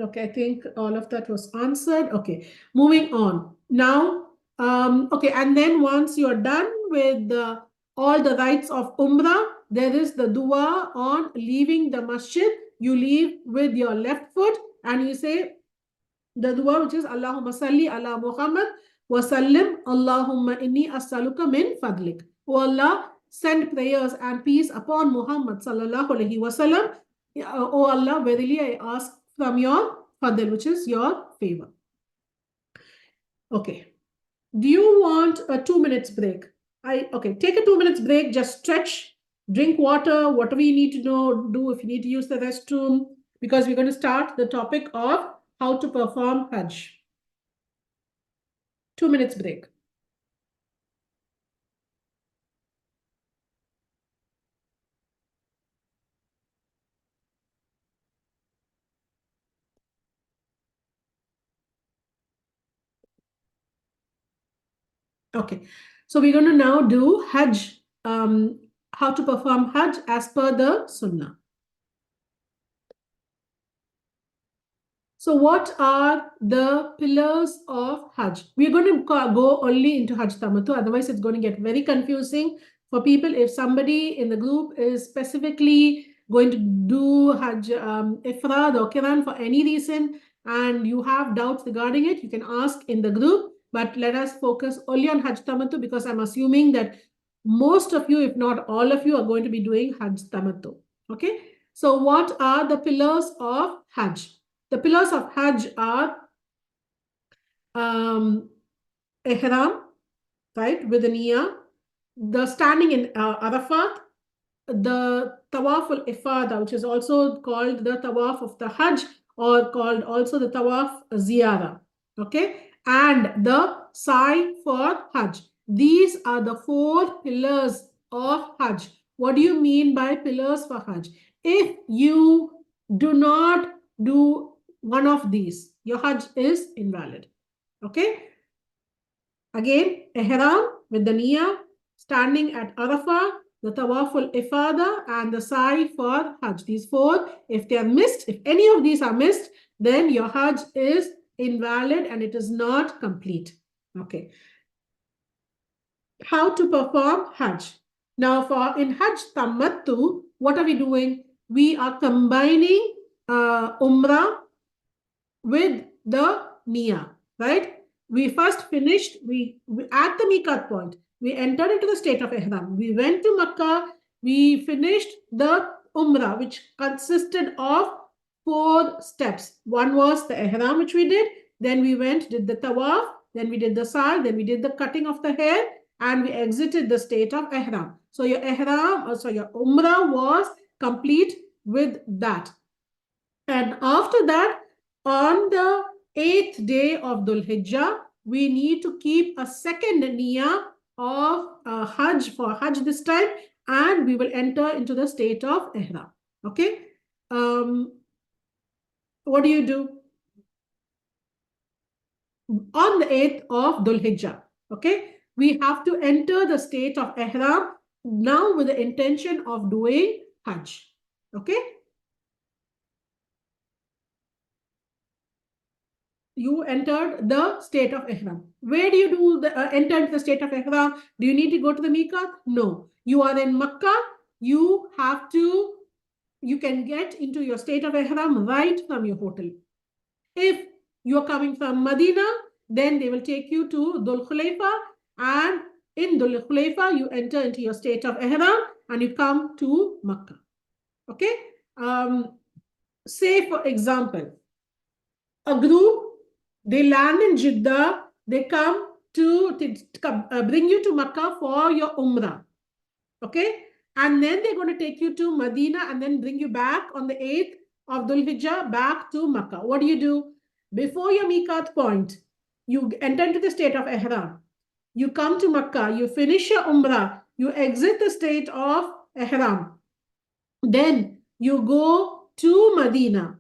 Okay, I think all of that was answered. Okay, moving on. Now, okay, and then once you're done with all the rites of Umrah, there is the dua on leaving the masjid. You leave with your left foot and you say the dua which is Allahumma salli ala Muhammad wa sallim Allahumma inni as'aluka min fadlik. O Allah, send prayers and peace upon Muhammad sallallahu alaihi wasallam. O Allah, verily I ask from your fadl, which is your favor. Okay. Do you want a 2 minutes break? Okay, take a 2 minutes break, just stretch, drink water, whatever you need to do if you need to use the restroom, because we're going to start the topic of how to perform Hajj. 2 minutes break. Okay, so we're going to now do Hajj, how to perform Hajj as per the Sunnah. So what are the pillars of Hajj? We're going to go only into Hajj Tamattu, otherwise it's going to get very confusing for people. If somebody in the group is specifically going to do Hajj Ifrad or Qiran for any reason and you have doubts regarding it, you can ask in the group. But let us focus only on Hajj Tamattu because I'm assuming that most of you, if not all of you, are going to be doing Hajj Tamattu. Okay. So what are the pillars of Hajj? The pillars of Hajj are Ihram, right, with the niyyah, the standing in Arafat, the Tawaf al-Ifada, which is also called the Tawaf of the Hajj or called also the Tawaf Ziyara, okay, and the Sa'i for Hajj. These are the 4 pillars of Hajj. What do you mean by pillars for Hajj? If you do not do one of these, your Hajj is invalid. Okay. Again, Ihram with the niyyah, standing at Arafah, the Tawaf al-Ifada, and the Sa'i for Hajj. These 4, if they are missed, if any of these are missed, then your Hajj is invalid and it is not complete. Okay. How to perform Hajj? Now, for in Hajj Tamattu, what are we doing? We are combining Umrah with the niyyah, right? We first finished, we at the miqat point, we entered into the state of ihram. We went to Makkah, we finished the Umrah, which consisted of 4 steps. One was the ihram, which we did. Then we went, did the tawaf, then we did the sa'i, then we did the cutting of the hair, and we exited the state of ihram. So your ihram, so your Umrah was complete with that. And after that, on the 8th day of Dhul Hijjah, we need to keep a second niyyah of Hajj for Hajj this time, and we will enter into the state of Ihram. Okay. What do you do? On the 8th of Dhul Hijjah, okay, we have to enter the state of Ihram now with the intention of doing Hajj. Okay. You entered the state of Ihram. Where do you do the enter the state of Ihram? Do you need to go to the miqat? No. You are in Makkah. You have to, you can get into your state of Ihram right from your hotel. If you are coming from Medina, then they will take you to Dhul Khulaifa, and in Dhul Khulaifa, you enter into your state of Ihram and you come to Makkah. Okay. Say, for example, a group, they land in Jeddah, they come to bring you to Makkah for your Umrah. Okay. And then they're going to take you to Medina and then bring you back on the 8th of Dhul Hijjah back to Makkah. What do? Before your miqat point, you enter into the state of Ihram. You come to Makkah, you finish your Umrah, you exit the state of Ihram. Then you go to Medina.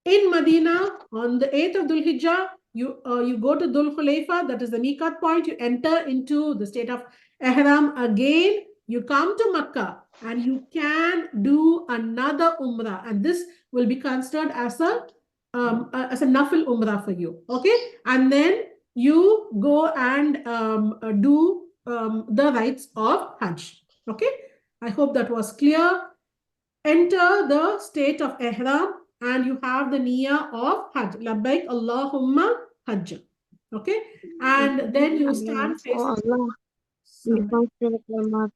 In Medina, on the 8th of Dhul Hijjah, you go to Dhul Khulaifa, that is the miqat point. You enter into the state of Ihram again. You come to Makkah and you can do another Umrah. And this will be considered as a as a nafil umrah for you. Okay, and then you go and do the rites of Hajj. Okay, I hope that was clear. Enter the state of ihram and you have the niyyah of Hajj. Labbaik Allahumma Hajj. Okay, and then you stand Oh facing. Allah,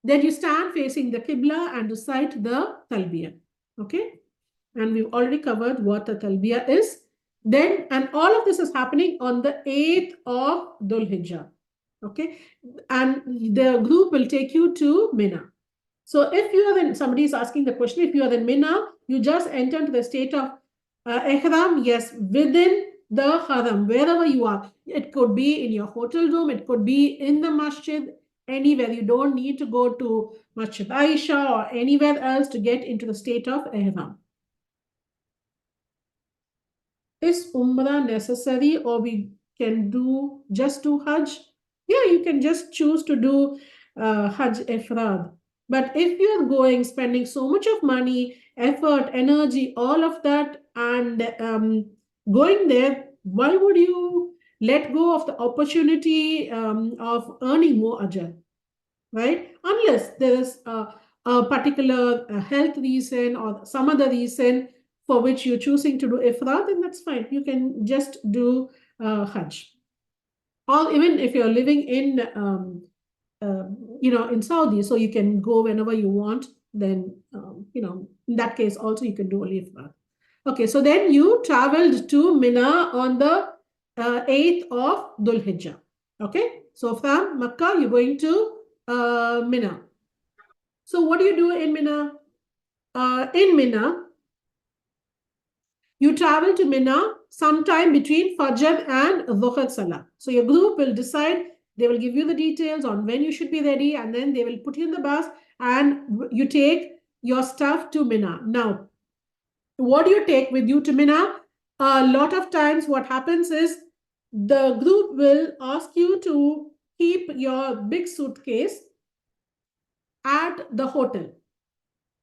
Then you stand facing the Qibla and recite the Talbiyah. Okay. And we've already covered what the Talbiyah is. Then, and all of this is happening on the 8th of Dhul Hijjah. Okay. And the group will take you to Mina. So if you are in, somebody is asking the question, if you are in Mina, you just enter into the state of ihram, yes, within the haram, wherever you are. It could be in your hotel room, it could be in the masjid, anywhere. You don't need to go to Masjid Aisha or anywhere else to get into the state of ihram. Is Umrah necessary or we can just do Hajj? Yeah, you can just choose to do Hajj Ifrad. But if you're going, spending so much of money, effort, energy, all of that, and going there, why would you let go of the opportunity of earning more ajr? Right? Unless there is a particular health reason or some other reason for which you're choosing to do ifrad, then that's fine. You can just do Hajj. Or even if you're living in, in Saudi, so you can go whenever you want, then, in that case also you can do only ifrad. Okay, so then you traveled to Mina on the 8th of Dhul Hijjah. Okay, so from Makkah, you're going to Mina. So what do you do in Mina? In Mina, you travel to Mina sometime between Fajr and Dhuhr Salah. So your group will decide, they will give you the details on when you should be ready, and then they will put you in the bus and you take your stuff to Mina. Now, what do you take with you to Mina? A lot of times what happens is the group will ask you to keep your big suitcase at the hotel,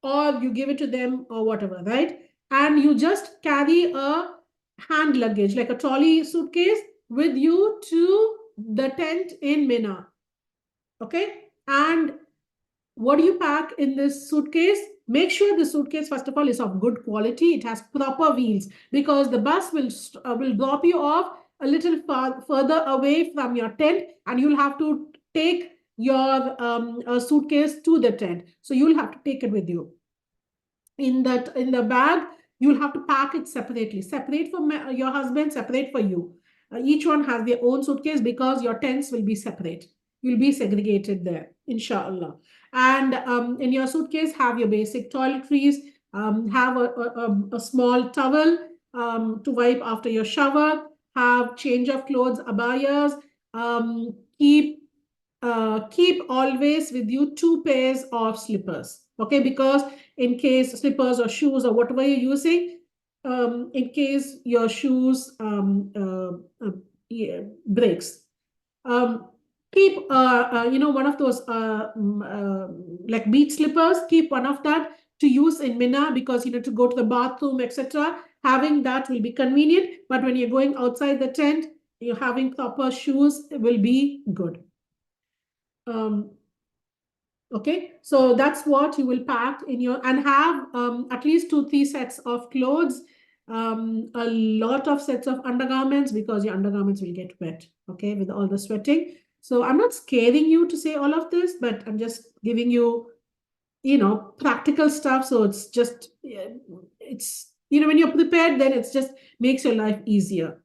or you give it to them or whatever, right? And you just carry a hand luggage, like a trolley suitcase, with you to the tent in Mina. Okay. And what do you pack in this suitcase? Make sure the suitcase, first of all, is of good quality. It has proper wheels, because the bus will drop you off a little further away from your tent, and you'll have to take your suitcase to the tent. So you'll have to take it with you. In the bag, you'll have to pack it separately, separate for your husband, separate for you. Each one has their own suitcase, because your tents will be separate. You'll be segregated there, inshallah. And in your suitcase, have your basic toiletries, have a small towel to wipe after your shower, have change of clothes, abayas, keep always with you 2 pairs of slippers. Okay, because in case slippers or shoes or whatever you're using, in case your shoes breaks, um, keep one of those like beach slippers. Keep one of that to use in Mina, because to go to the bathroom, etc. Having that will be convenient, but when you're going outside the tent, you're having proper shoes will be good. Okay, so that's what you will pack in your, and have at least 2-3 sets of clothes, a lot of sets of undergarments, because your undergarments will get wet, okay, with all the sweating. So I'm not scaring you to say all of this, but I'm just giving you, practical stuff. So it's just, it's, when you're prepared, then it's just makes your life easier.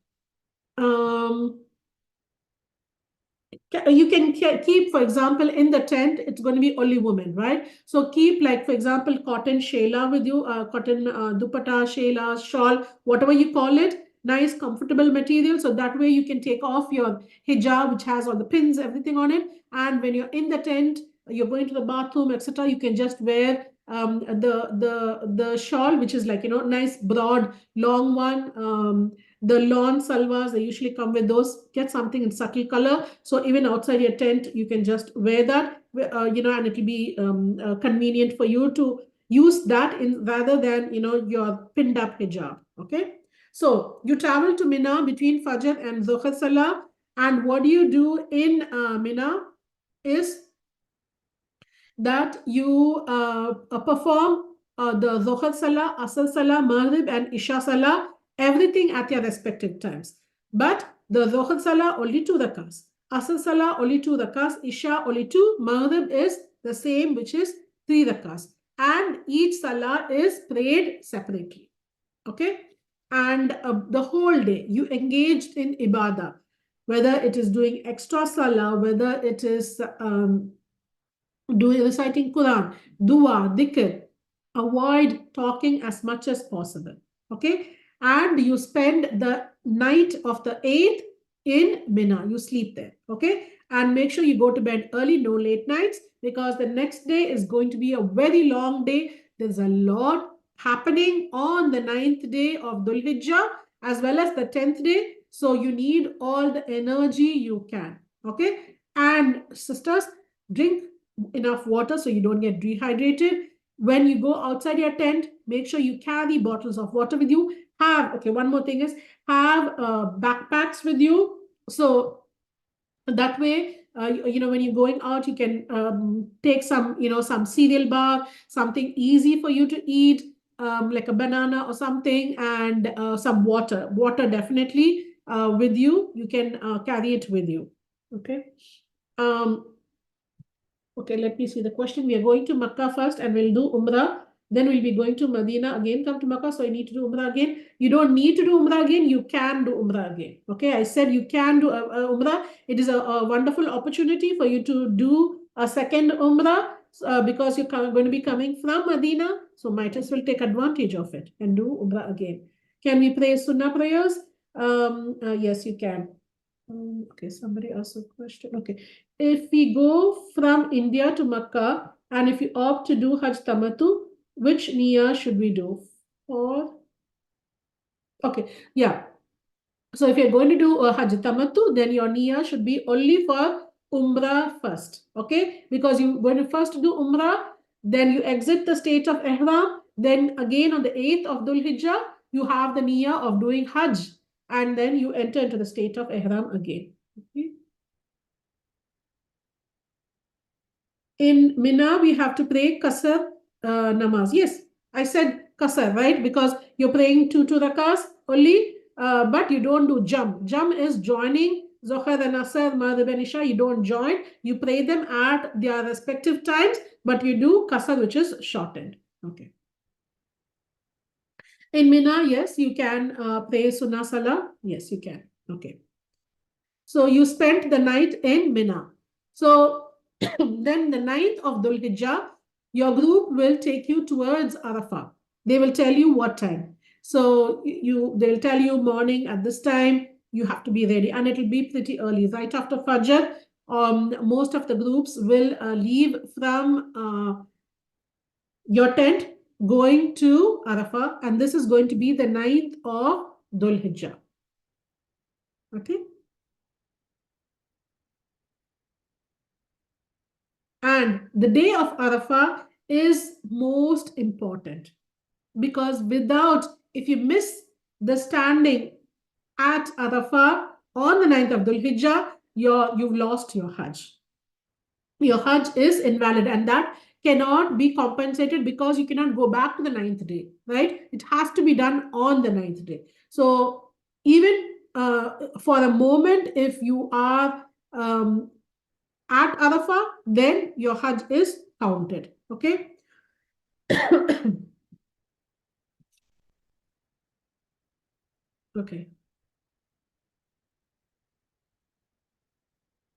You can keep, for example, in the tent, it's going to be only women, right? So keep, like, for example, cotton shela with you, cotton dupatta, shela, shawl, whatever you call it, nice, comfortable material. So that way you can take off your hijab, which has all the pins, everything on it. And when you're in the tent, you're going to the bathroom, etc., you can just wear the shawl, which is like, nice, broad, long one. The lawn salwars, they usually come with those. Get something in subtle color, so even outside your tent you can just wear that, and it'll be convenient for you to use that in rather than your pinned up hijab. Okay. So you travel to Mina between Fajr and Dhuhr Salah, and what do you do in Mina is that you perform the Dhuhr Salah, Asr Salah, Maghrib, and Isha Salah, everything at your respective times. But the Dhuhr Salah only 2 rakahs, Asr Salah only 2 rakahs, Isha only 2, Maghrib is the same, which is 3 rakahs, and each Salah is prayed separately. Okay, and the whole day you engaged in ibadah, whether it is doing extra Salah, whether it is doing reciting Quran, dua, dhikr. Avoid talking as much as possible. Okay, and you spend the night of the 8th in Mina. You sleep there. Okay, and make sure you go to bed early, no late nights, because the next day is going to be a very long day. There's a lot happening on the 9th day of Dhul Hijjah as well as the 10th day. So you need all the energy you can. Okay, and sisters, drink enough water so you don't get dehydrated. When you go outside your tent, make sure you carry bottles of water with you. Okay, one more thing is have backpacks with you. So that way, when you're going out, you can take some, some cereal bar, something easy for you to eat, like a banana or something, and some water. Water definitely with you. You can carry it with you. Okay. Okay, let me see the question. We are going to Makkah first and we'll do Umrah. Then we'll be going to Medina again, come to Makkah. So I need to do Umrah again. You don't need to do Umrah again. You can do Umrah again. Okay, I said you can do Umrah. It is a wonderful opportunity for you to do a second Umrah because you're going to be coming from Medina. So might as well take advantage of it and do Umrah again. Can we pray Sunnah prayers? Yes, you can. Okay, somebody asked a question. Okay. If we go from India to Makkah and if you opt to do Hajj Tamattu, which niyyah should we do? Okay, yeah. So if you're going to do a Hajj Tamattu, then your niyyah should be only for Umrah first. Okay, because you're going to first do Umrah, then you exit the state of Ihram, then again on the 8th of Dhul Hijjah, you have the niyyah of doing Hajj, and then you enter into the state of Ihram again. Okay. In Mina, we have to pray Qasr namaz. Yes, I said Qasr, right? Because you're praying two rakas only, but you don't do jam. Jam is joining Zohar and Asr, Maghrib and Isha. You don't join. You pray them at their respective times, but you do Qasr, which is shortened. Okay. In Mina, yes, you can pray Sunnah Salah. Yes, you can. Okay. So you spent the night in Mina. So then the 9th of Dhul Hijjah, your group will take you towards Arafah. They will tell you what time. So they'll tell you morning at this time, you have to be ready. And it'll be pretty early. Right after Fajr, most of the groups will leave from your tent going to Arafah. And this is going to be the 9th of Dhul Hijjah. Okay. And the day of Arafah is most important because if you miss the standing at Arafah on the 9th of Dhul Hijjah, you've lost your Hajj. Your Hajj is invalid, and that cannot be compensated because you cannot go back to the 9th day, right? It has to be done on the 9th day. So even for a moment, if you are at Arafah, then your Hajj is counted. Okay. Okay.